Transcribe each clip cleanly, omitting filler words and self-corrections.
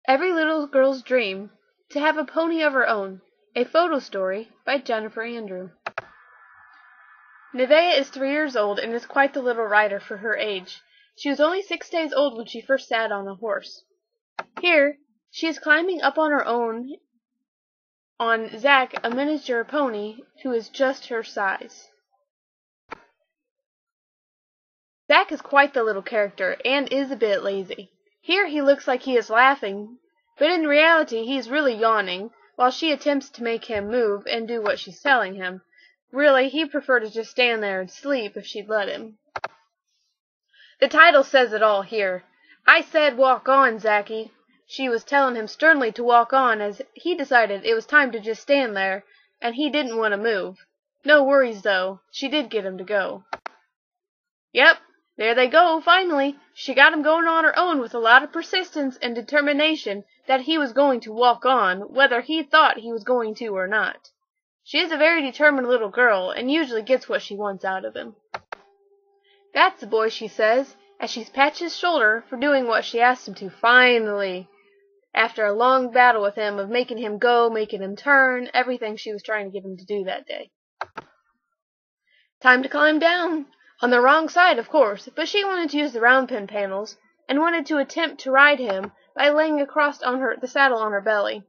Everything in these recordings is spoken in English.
Every little girl's dream, to have a pony of her own. A photo story by Jennifer Andrew. Nevaeh is 3 years old and is quite the little rider for her age. She was only 6 days old when she first sat on a horse. Here, she is climbing up on her own on Zack, a miniature pony who is just her size. Zack is quite the little character and is a bit lazy. Here he looks like he is laughing, but in reality he is really yawning, while she attempts to make him move and do what she's telling him. Really, he'd prefer to just stand there and sleep if she'd let him. The title says it all here. I said walk on, Zachy. She was telling him sternly to walk on, as he decided it was time to just stand there, and he didn't want to move. No worries, though. She did get him to go. Yep. There they go, finally. She got him going on her own with a lot of persistence and determination that he was going to walk on, whether he thought he was going to or not. She is a very determined little girl, and usually gets what she wants out of him. That's the boy, she says, as she pats his shoulder for doing what she asked him to, finally. After a long battle with him of making him go, making him turn, everything she was trying to get him to do that day. Time to climb down. On the wrong side, of course, but she wanted to use the round pen panels, and wanted to attempt to ride him by laying across on the saddle on her belly.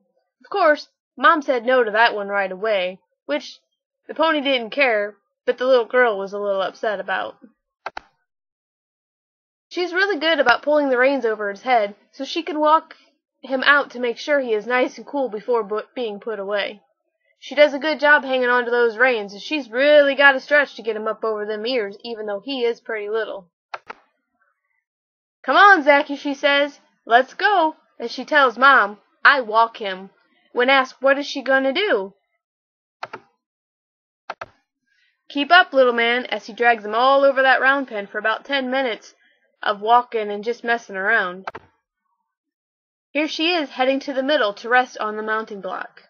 Of course, Mom said no to that one right away, which the pony didn't care, but the little girl was a little upset about. She's really good about pulling the reins over his head, so she can walk him out to make sure he is nice and cool before being put away. She does a good job hanging on to those reins, and she's really got to stretch to get him up over them ears, even though he is pretty little. Come on, Zachy, she says. Let's go. As she tells Mom, I walk him. When asked what is she gonna do? Keep up, little man, as he drags him all over that round pen for about 10 minutes of walking and just messing around. Here she is, heading to the middle to rest on the mounting block.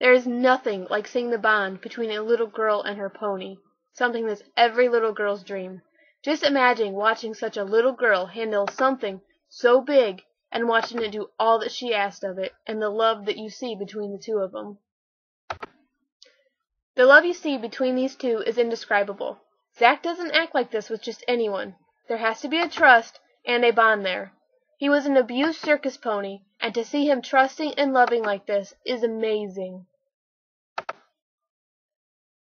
There is nothing like seeing the bond between a little girl and her pony, something that's every little girl's dream. Just imagine watching such a little girl handle something so big and watching it do all that she asked of it, and the love that you see between the two of them. The love you see between these two is indescribable. Zack doesn't act like this with just anyone. There has to be a trust and a bond there. He was an abused circus pony, and to see him trusting and loving like this is amazing.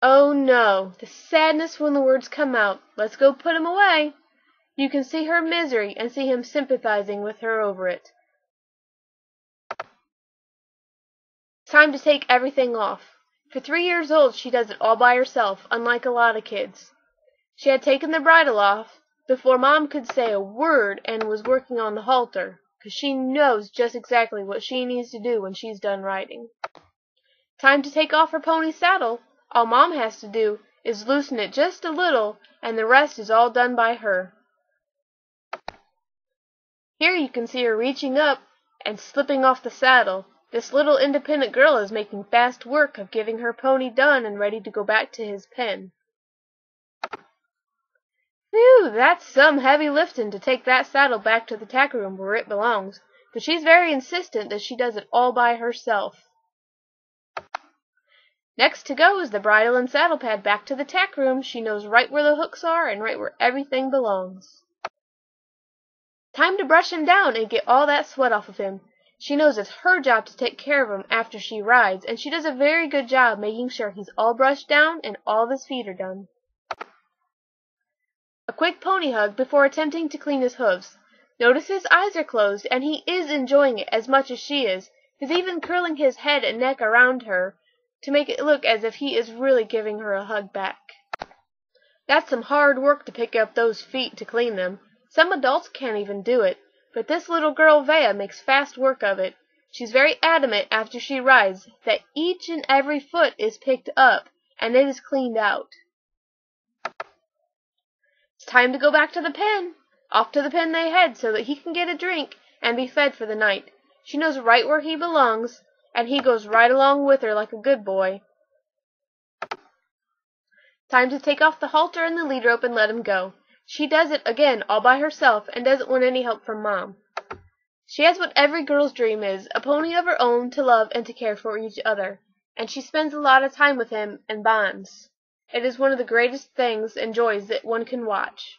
Oh no, the sadness when the words come out, let's go put him away. You can see her misery and see him sympathizing with her over it. Time to take everything off. For 3 years old, she does it all by herself, unlike a lot of kids. She had taken the bridle off before Mom could say a word and was working on the halter, because she knows just exactly what she needs to do when she's done riding. Time to take off her pony's saddle. All Mom has to do is loosen it just a little, and the rest is all done by her. Here you can see her reaching up and slipping off the saddle. This little independent girl is making fast work of getting her pony done and ready to go back to his pen. Phew, that's some heavy lifting to take that saddle back to the tack room where it belongs, but she's very insistent that she does it all by herself. Next to go is the bridle and saddle pad back to the tack room. She knows right where the hooks are and right where everything belongs. Time to brush him down and get all that sweat off of him. She knows it's her job to take care of him after she rides, and she does a very good job making sure he's all brushed down and all of his feet are done. A quick pony hug before attempting to clean his hooves. Notice his eyes are closed, and he is enjoying it as much as she is. He's even curling his head and neck around her to make it look as if he is really giving her a hug back. That's some hard work to pick up those feet to clean them. Some adults can't even do it, but this little girl Vea makes fast work of it. She's very adamant after she rides that each and every foot is picked up and it is cleaned out. It's time to go back to the pen. Off to the pen they head so that he can get a drink and be fed for the night. She knows right where he belongs, and he goes right along with her like a good boy. Time to take off the halter and the lead rope and let him go. She does it again all by herself and doesn't want any help from Mom. She has what every girl's dream is, a pony of her own to love and to care for each other, and she spends a lot of time with him and bonds. It is one of the greatest things and joys that one can watch.